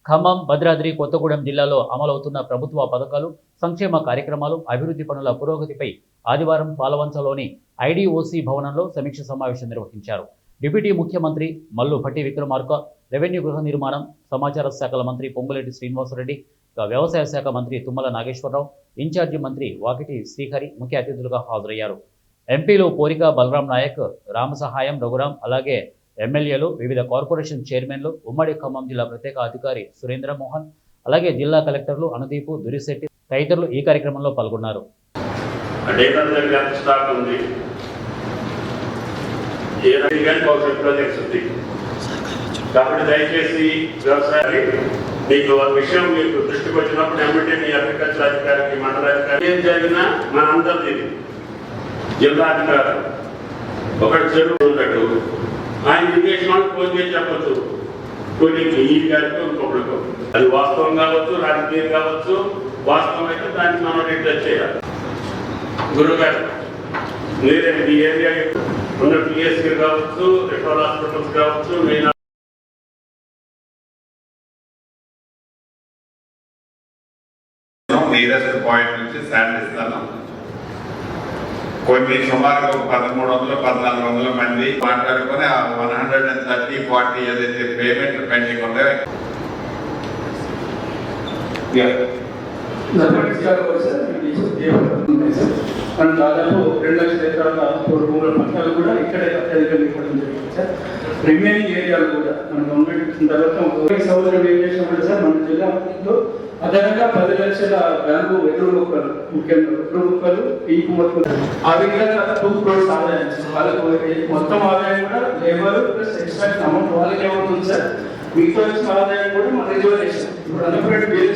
ఖమ్మం, భద్రాద్రి కొత్తగూడెం జిల్లాలో అమలవుతున్న ప్రభుత్వ పథకాలు, సంక్షేమ కార్యక్రమాలు, అభివృద్ధి పనుల పురోగతిపై ఆదివారం పాలవంచలోని ఐడీఓసీ భవనంలో సమీక్ష సమావేశం నిర్వహించారు. డిప్యూటీ ముఖ్యమంత్రి మల్లు భట్టి విక్రమార్క, రెవెన్యూ గృహ నిర్మాణం, సమాచార శాఖల మంత్రి పొంగులేటి శ్రీనివాసరెడ్డి, వ్యవసాయ శాఖ మంత్రి తుమ్మల నాగేశ్వరరావు, ఇన్ఛార్జి మంత్రి వాకిటి శ్రీహరి ముఖ్య అతిథులుగా హాజరయ్యారు. ఎంపీలు పోరిక బలరాం నాయక్, రామసహాయం రఘురాం, అలాగే ఎమ్మెల్యేలు, వివిధ కార్పొరేషన్ చైర్మన్లు, ఉమ్మడి ఖమ్మం జిల్లా ప్రత్యేక అధికారి సురేంద్ర మోహన్, అలాగే జిల్లా కలెక్టర్లు అనుదీపు, దురిశెట్టి తదితరులు ఈ కార్యక్రమంలో పాల్గొన్నారు. కాబట్టి దయచేసి వ్యవసాయాన్ని మీకు విషయం మీకు దృష్టికి వచ్చినప్పుడు ఎమ్మెల్యే మీ అగ్రికల్చర్ అధికారికి, మండల అధికారి ఏం జరిగినా మనందరిది జిల్లా అధికారులు ఒకటి చెరువు ఉన్నట్టు ఆయన విదేశాలకు ఫోన్ చేసి చెప్పచ్చు, కొన్ని ఈ గారికి ఇంకొకరికి. అది వాస్తవం కావచ్చు, రాజకీయం కావచ్చు. వాస్తవం అయితే దాన్ని మనం రిటర్న్ చేయాలి. గురుగారు మీరే మీ ఏరియా ఉన్న పిఎస్సీ కావచ్చు, రిఫరల్ హాస్పిటల్స్ కావచ్చు, మెయిన్ నీరెస్ట్ పాయింట్ నుంచి శాండ్ ఇస్తాను. కొన్ని సుమారు 1300-1400 మంది మాట్లాడుకొని ఆ 130-40 ఏదైతే పేమెంట్ పెండింగ్ ఉందో మనం దాదాపు 2 లక్షల ఎకరాల భూముల పట్టాలు కూడా ఇక్కడే అత్యధికంగా ఇవ్వడం జరిగింది సార్. రిమైనింగ్ ఏరియాలు కూడా మన గవర్నమెంట్ తర్వాత సౌకర్యం ఏం చేసినప్పుడు సార్ మన జిల్లాలో అదనంగా 10 లక్షల బ్యాంకు ఎదురు మొక్కలు, ముఖ్యంగా ఎదురు మొక్కలు, ఇంకు మొక్కలు, ఆ విధంగా 2 crores ఆదాయం వాళ్ళకు మొత్తం ఆదాయం కూడా లేబర్ ప్లస్ ఎక్స్ట్రా అమౌంట్ వాళ్ళకి ఏమవుతుంది సార్. మిగతా ఆదాయం కూడా మన రిజర్వేషన్ ఇప్పుడు